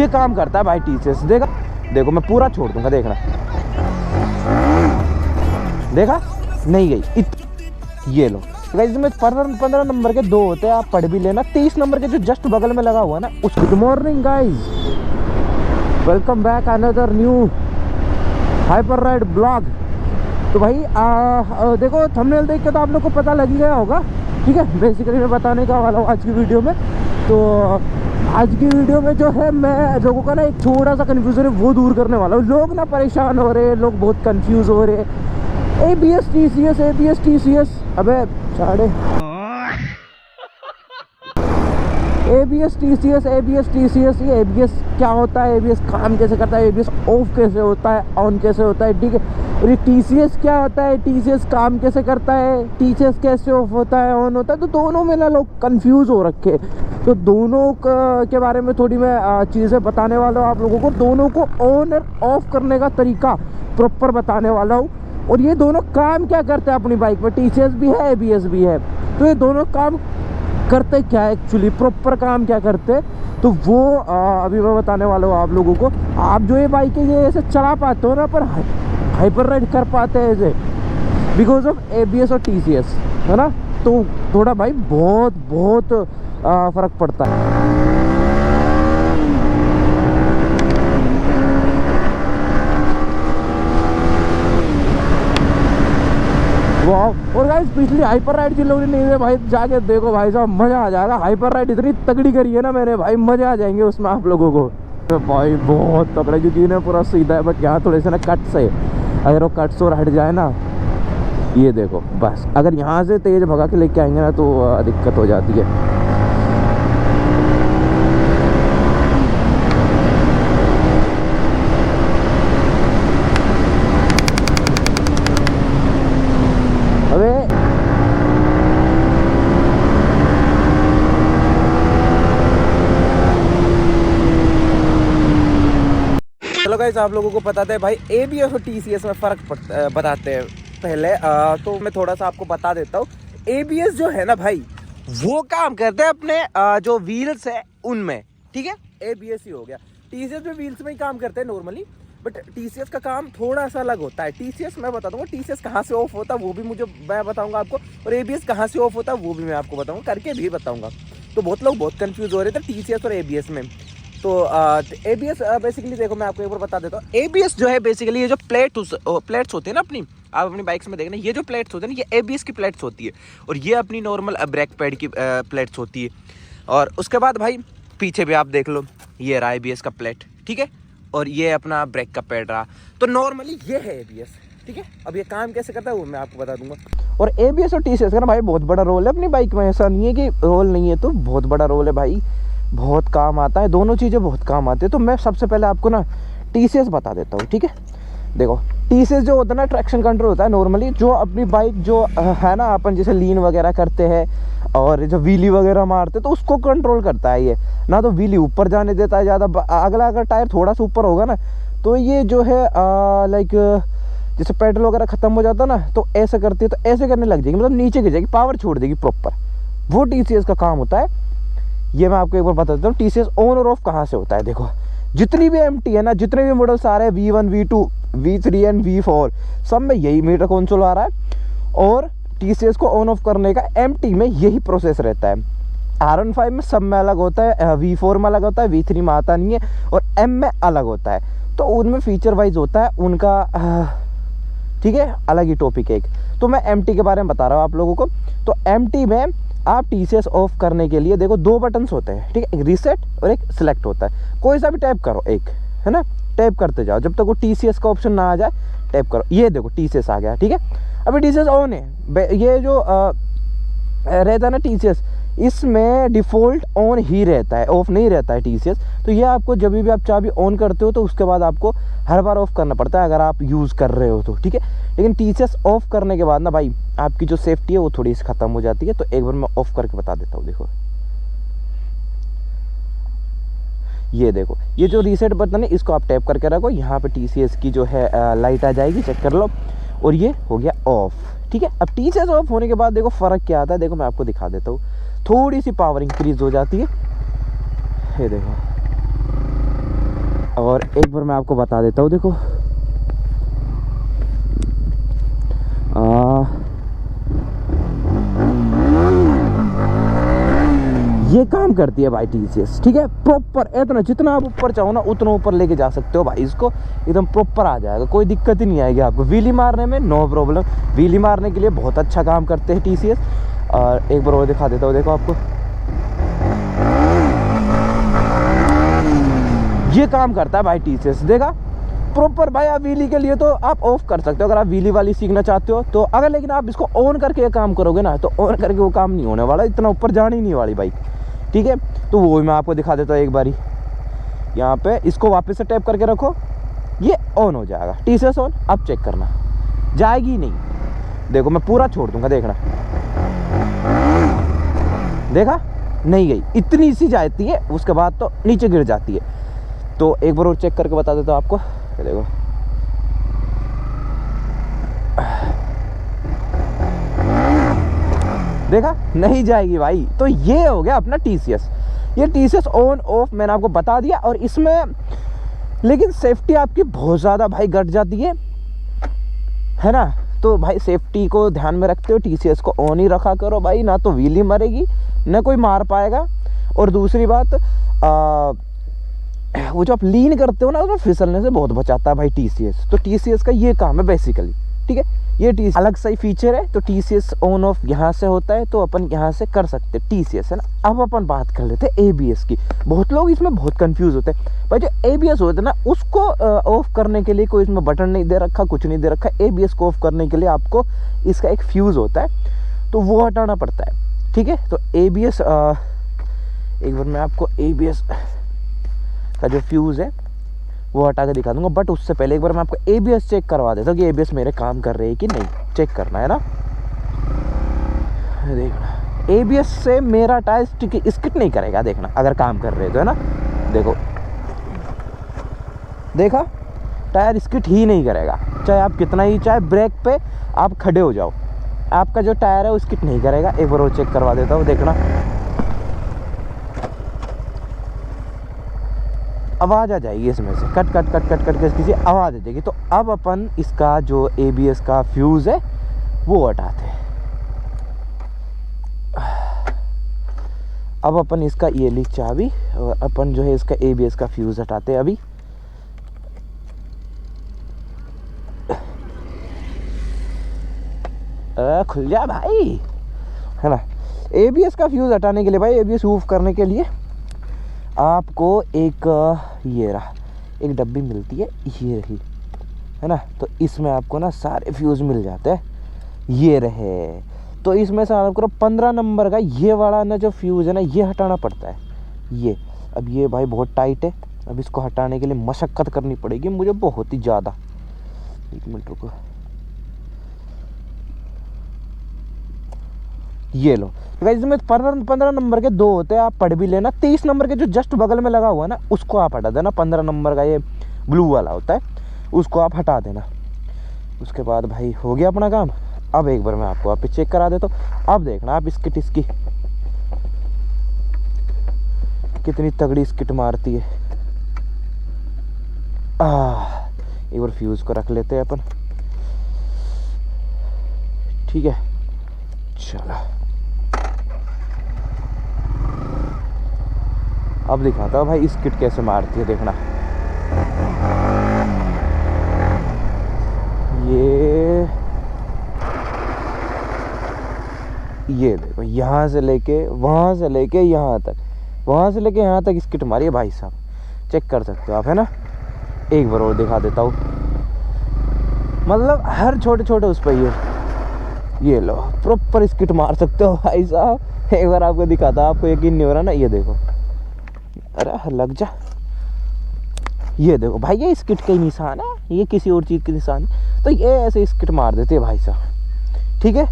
ये काम करता है भाई टीसीएस। देखा, देखो मैं पूरा छोड़ दूंगा, देखना, देखा नहीं गई। ये लो गाइस, इसमें 15 नंबर के 2 होते हैं, आप पढ़ भी लेना। 23 नंबर के जो जस्ट बगल में लगा हुआ है ना उस। Good morning guys, welcome back another new hyper ride blog. तो भाई देखो थंबनेल देख के तो आप लोग को पता लग ही गया होगा, ठीक है। बेसिकली मैं बताने का वाला हूँ आज की वीडियो में। तो आज की वीडियो में जो है मैं लोगों का ना एक थोड़ा सा कन्फ्यूजन है वो दूर करने वाला हूँ। लोग ना परेशान हो रहे हैं, लोग बहुत कंफ्यूज हो रहे हैं। ABS TCS, अबे साढ़े ABS TCS, ये ABS क्या होता है, ABS काम कैसे करता है, ABS ऑफ कैसे होता है, ऑन कैसे होता है, ठीक है। और ये TCS क्या होता है, TCS काम कैसे करता है, TCS कैसे ऑफ होता है, ऑन होता है। तो दोनों में ना लोग कंफ्यूज हो रखे। तो दोनों के बारे में थोड़ी मैं चीज़ें बताने वाला हूँ आप लोगों को। दोनों को ऑन और ऑफ करने का तरीका प्रॉपर बताने वाला हूँ। और ये दोनों काम क्या करते हैं अपनी बाइक में, TCS भी है ABS भी है। तो ये दोनों काम करते क्या है एक्चुअली, प्रॉपर काम क्या करते हैं, तो वो अभी मैं बताने वाला हूँ आप लोगों को। आप जो ये बाइक है ये ऐसे चला पाते हो ना, पर हाइपर राइड कर पाते हैं ऐसे बिकॉज ऑफ ABS और TCS, है ना। तो थोड़ा भाई बहुत फ़र्क पड़ता है। और गाइस पिछली हाइपर राइड जिन लोगों ने नहीं है भाई जाके देखो भाई साहब, मजा आ जाएगा। हाइपर राइड इतनी तगड़ी करी है ना मैंने भाई, मजे आ जाएंगे उसमें आप लोगों को। तो भाई बहुत तगड़ा, क्योंकि इन्हें पूरा सीधा है, बट यहाँ थोड़े से ना कट से, अगर वो कट से और हट जाए ना, ये देखो बस, अगर यहाँ से तेज भगा के लेके आएंगे ना तो दिक्कत हो जाती है। चलो गाइस, आप लोगों को बताते हैं भाई ABS और TCS में फ़र्क बताते हैं पहले। तो मैं थोड़ा सा आपको बता देता हूँ। ABS जो है ना भाई, वो काम करते हैं अपने जो व्हील्स है उनमें, ठीक है। ABS ही हो गया। TCS भी व्हील्स में ही काम करते हैं नॉर्मली, बट TCS का काम थोड़ा सा अलग होता है। TCS मैं बता दूंगा, TCS कहाँ से ऑफ होता है वो भी मैं बताऊंगा आपको, और ABS कहाँ से ऑफ होता है वो भी मैं आपको बताऊंगा, करके भी बताऊंगा। तो बहुत लोग बहुत कंफ्यूज हो रहे थे TCS और ABS में। तो ABS बेसिकली देखो मैं आपको एक बार बता देता हूँ। ABS जो है बेसिकली ये जो प्लेट्स होती है ना अपनी, आप अपनी बाइक्स में देखना, ये जो प्लेट्स होते हैं ना ये ABS की प्लेट्स होती है, और ये अपनी नॉर्मल ब्रेक पैड की प्लेट्स होती है। और उसके बाद भाई पीछे भी आप देख लो, ये रहा ABS का प्लेट, ठीक है, और ये अपना ब्रेक का पैड रहा। तो नॉर्मली ये है ABS, ठीक है। अब ये काम कैसे करता है वो मैं आपको बता दूंगा। और ABS और TCS का ना भाई बहुत बड़ा रोल है अपनी बाइक में, ऐसा नहीं है कि रोल नहीं है, तो बहुत बड़ा रोल है भाई, बहुत काम आता है, दोनों चीज़ें बहुत काम आती है। तो मैं सबसे पहले आपको ना TCS बता देता हूँ, ठीक है। देखो TCS जो होता है ना, ट्रैक्शन कंट्रोल होता है नॉर्मली, जो अपनी बाइक जो है ना, अपन जैसे लीन वगैरह करते हैं और जो व्हीली वगैरह मारते हैं तो उसको कंट्रोल करता है ये ना। तो व्हीली ऊपर जाने देता है ज़्यादा, अगला अगर टायर थोड़ा सा ऊपर होगा ना तो ये जो है लाइक जैसे पेट्रोल वगैरह ख़त्म हो जाता है ना, तो ऐसे करती है, तो ऐसे करने लग जाएगी, मतलब नीचे गिर जाएगी, पावर छोड़ देगी प्रॉपर। वो TCS का काम होता है। ये मैं आपको एक बार बता देता हूँ TCS ऑन और ऑफ कहाँ से होता है। देखो जितनी भी MT है ना, जितने भी मॉडल्स आ रहे हैं V1 V2 V3 and V4, सब में यही मीटर कंसोल आ रहा है। और TCS को ऑन ऑफ करने का MT में यही प्रोसेस रहता है। R15 में सब में अलग होता है, V4 में अलग होता है, V3 में आता नहीं है, और M में अलग होता है। तो उनमें फीचर वाइज होता है उनका, ठीक है, अलग ही टॉपिक है एक। तो मैं MT के बारे में बता रहा हूँ आप लोगों को। तो MT में आप TCS ऑफ करने के लिए देखो 2 बटन्स होते हैं, ठीक है, एक रीसेट और एक सिलेक्ट होता है। कोई सा भी टैप करो एक, है ना, टैप करते जाओ जब तक वो TCS का ऑप्शन ना आ जाए, टैप करो। ये देखो TCS आ गया, ठीक है। अभी TCS ऑन है, ये जो रहता है ना TCS, इसमें डिफ़ॉल्ट ऑन ही रहता है, ऑफ नहीं रहता है TCS। तो ये आपको जब भी आप चाबी ऑन करते हो तो उसके बाद आपको हर बार ऑफ करना पड़ता है अगर आप यूज़ कर रहे हो तो, ठीक है। लेकिन TCS ऑफ करने के बाद ना भाई आपकी जो सेफ्टी है वो थोड़ी सी ख़त्म हो जाती है। तो एक बार मैं ऑफ करके बता देता हूँ। देखो ये देखो, ये जो रीसेट बटन है इसको आप टैप करके रखो, यहाँ पे TCS की जो है लाइट आ जाएगी, चेक कर लो, और ये हो गया ऑफ, ठीक है। अब TCS ऑफ होने के बाद देखो फ़र्क क्या आता है, देखो मैं आपको दिखा देता हूँ। थोड़ी सी पावर इंक्रीज हो जाती है, ये देखो और एक बार मैं आपको बता देता हूँ, देखो ये काम करती है भाई टीसीएस, ठीक है। प्रॉपर इतना जितना आप ऊपर चाहो ना उतना ऊपर लेके जा सकते हो भाई, इसको एकदम प्रॉपर आ जाएगा, कोई दिक्कत ही नहीं आएगी आपको। व्हीली मारने में नो प्रॉब्लम, व्हीली मारने के लिए बहुत अच्छा काम करते हैं टीसीएस। और एक बार और दिखा देता हूँ, देखो आपको ये काम करता है भाई टीसीएस, देखा प्रॉपर भाई। आप व्हीली के लिए तो आप ऑफ कर सकते हो अगर आप व्हीली वाली सीखना चाहते हो तो, अगर लेकिन आप इसको ऑन करके ये काम करोगे ना तो ऑन करके वो काम नहीं होने वाला, इतना ऊपर जाने ही नहीं वाली बाइक, ठीक है। तो वो मैं आपको दिखा देता हूँ एक बारी। यहाँ पे इसको वापस से टैप करके रखो, ये ऑन हो जाएगा, टीसीएस ऑन। अब चेक करना, जाएगी नहीं, देखो मैं पूरा छोड़ दूंगा, देखना, देखा नहीं गई, इतनी सी जाती है, उसके बाद तो नीचे गिर जाती है। तो एक बार और चेक करके बता देता हूँ आपको, देखो देखा नहीं जाएगी भाई। तो ये हो गया अपना टीसीएस, ये टीसीएस ऑन ऑफ मैंने आपको बता दिया। और इसमें लेकिन सेफ्टी आपकी बहुत ज़्यादा भाई घट जाती है ना। तो भाई सेफ्टी को ध्यान में रखते हो टीसीएस को ऑन ही रखा करो भाई, ना तो व्हीली मरेगी ना कोई मार पाएगा। और दूसरी बात वो जो आप लीन करते हो ना उसमें फिसलने से बहुत बचाता है भाई टीसीएस। तो टीसीएस का ये काम है बेसिकली, ठीक है। ये टीसीएस अलग सा ही फीचर है। तो टीसीएस ऑन ऑफ यहाँ से होता है, तो अपन यहाँ से कर सकते हैं टीसीएस, है ना। अब अपन बात कर लेते हैं एबीएस की। बहुत लोग इसमें बहुत कंफ्यूज होते हैं भाई, जो एबीएस होता है ना उसको ऑफ करने के लिए कोई इसमें बटन नहीं दे रखा, कुछ नहीं दे रखा। एबीएस को ऑफ करने के लिए आपको इसका एक फ्यूज़ होता है, तो वो हटाना पड़ता है, ठीक है। तो एबीएस एक बार मैं आपको एबीएस का जो फ्यूज़ है वो हटा के दिखा दूंगा, बट उससे पहले एक बार मैं आपको एबीएस चेक करवा देता हूँ कि एबीएस मेरे काम कर रहे हैं कि नहीं, चेक करना है ना। देखना एबीएस से मेरा टायर स्किट नहीं करेगा, देखना अगर काम कर रहे तो, है ना। देखो देखा टायर स्किट ही नहीं करेगा, चाहे आप कितना ही चाहे ब्रेक पे आप खड़े हो जाओ, आपका जो टायर है वो स्किट नहीं करेगा। एक बार और चेक करवा देता हूँ, देखना आवाज़ आ जाएगी इसमें से, cut cut cut cut cut के इसकी आवाज़ आ जाएगी। तो अब अपन इसका जो एबीएस का फ्यूज़ है वो हटाते हैं। अब अपन इसका ये ली चाबी और अपन जो है इसका एबीएस का फ्यूज़ हटाते हैं अभी। खुल जा भाई, है ना। एबीएस का फ्यूज़ हटाने के लिए भाई, एबीएस ऑफ करने के लिए आपको एक ये रहा एक डब्बी मिलती है, ये रही, है ना। तो इसमें आपको ना सारे फ्यूज़ मिल जाते हैं, ये रहे। तो इसमें से आपको 15 नंबर का ये वाला ना जो फ्यूज़ है ना ये हटाना पड़ता है, ये। अब ये भाई बहुत टाइट है, अब इसको हटाने के लिए मशक्क़त करनी पड़ेगी मुझे बहुत ही ज़्यादा। एक मिनट रुको, ये लो। तो इसमें 15 नंबर के दो होते हैं, आप पढ़ भी लेना। 23 नंबर के जो जस्ट बगल में लगा हुआ है ना उसको आप हटा देना। 15 नंबर का ये ब्लू वाला होता है, उसको आप हटा देना। उसके बाद भाई हो गया अपना काम। अब एक बार मैं आपको आप चेक करा देता हूँ। अब देखना आप स्किट इसकी कितनी तगड़ी स्किट मारती है। एक बार फ्यूज़ को रख लेते हैं अपन, ठीक है। चलो अब दिखाता हूँ भाई स्किट कैसे मारती है, देखना। ये देखो यहाँ से लेके वहाँ से लेके यहाँ तक, वहाँ से लेके यहाँ तक स्किट मारी है भाई साहब, चेक कर सकते हो आप, है ना। एक बार और दिखा देता हूँ, मतलब हर छोटे छोटे उस पर ये लो प्रॉपर स्किट मार सकते हो भाई साहब। एक बार आपको दिखाता, आपको यकीन नहीं हो रहा ना, ये देखो, अरे लग जा, ये देखो भाई ये स्किट का ही निशान है, ये किसी और चीज़ के निशान है। तो ये ऐसे स्किट मार देते हैं भाई साहब, ठीक है,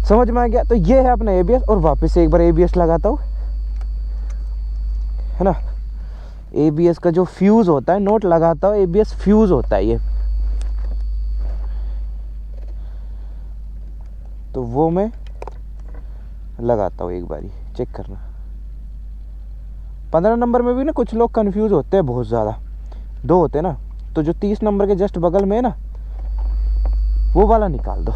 समझ में आ गया। तो ये है अपना एबीएस। और वापस से एक बार एबीएस लगाता हूँ, है ना। एबीएस का जो फ्यूज़ होता है, नोट लगाता हूँ, एबीएस फ्यूज़ होता है ये, तो वो मैं लगाता हूँ एक बारी, चेक करना। 15 नंबर में भी ना कुछ लोग कंफ्यूज होते हैं बहुत ज़्यादा, 2 होते ना, तो जो 30 नंबर के जस्ट बगल में है ना, वो वाला निकाल दो,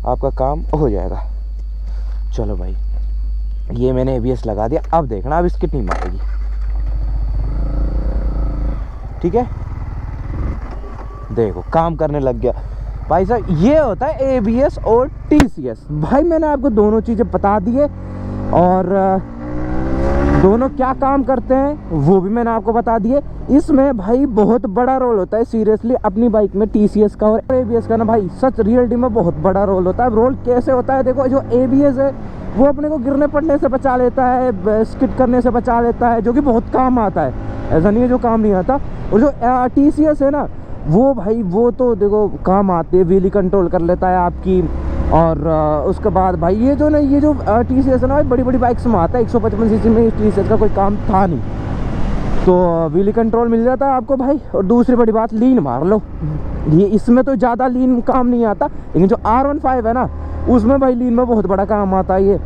आपका काम हो जाएगा। चलो भाई, ये मैंने ABS लगा दिया। अब देखना, अब स्किट नहीं मारेगी, ठीक है। देखो काम करने लग गया भाई साहब। ये होता है ABS और TCS। भाई मैंने आपको दोनों चीज़ें बता दी है, और दोनों क्या काम करते हैं वो भी मैंने आपको बता दिए। इसमें भाई बहुत बड़ा रोल होता है सीरियसली अपनी बाइक में TCS का और ABS का ना भाई, सच रियलिटी में बहुत बड़ा रोल होता है। रोल कैसे होता है, देखो जो ABS है वो अपने को गिरने पड़ने से बचा लेता है, स्किड करने से बचा लेता है, जो कि बहुत काम आता है, ऐसा नहीं है जो काम नहीं आता। और जो TCS है ना, वो भाई वो तो देखो काम आती है, व्हीली कंट्रोल कर लेता है आपकी। और उसके बाद भाई ये जो TCS है ना, बड़ी बड़ी बाइक्स में आता है। 155 सीसी में TCS का कोई काम था नहीं, तो व्हीली कंट्रोल मिल जाता है आपको भाई। और दूसरी बड़ी बात, लीन मार लो। ये इसमें तो ज़्यादा लीन काम नहीं आता, लेकिन जो R15 है ना, उसमें भाई लीन में बहुत बड़ा काम आता है ये।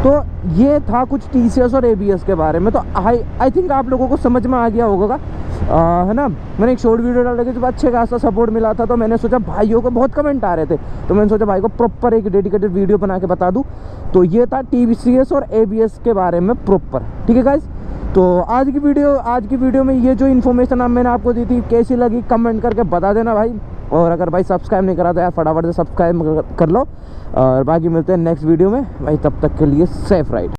तो ये था कुछ TCS और ABS के बारे में। तो आई थिंक आप लोगों को समझ में आ गया होगा, है ना। मैंने एक शॉर्ट वीडियो डाला कि जब अच्छे खासा सपोर्ट मिला था, तो मैंने सोचा भाइयों को बहुत कमेंट आ रहे थे, तो मैंने सोचा भाई को प्रॉपर एक डेडिकेटेड वीडियो बना के बता दूं। तो ये था TCS और ABS के बारे में प्रॉपर, ठीक है गाइस। तो आज की वीडियो में ये जो इन्फॉर्मेशन मैंने आपको दी थी, कैसी लगी कमेंट करके बता देना भाई। और अगर भाई सब्सक्राइब नहीं करा तो यार फटाफट से सब्सक्राइब कर लो। और बाकी मिलते हैं नेक्स्ट वीडियो में भाई, तब तक के लिए सेफ राइड।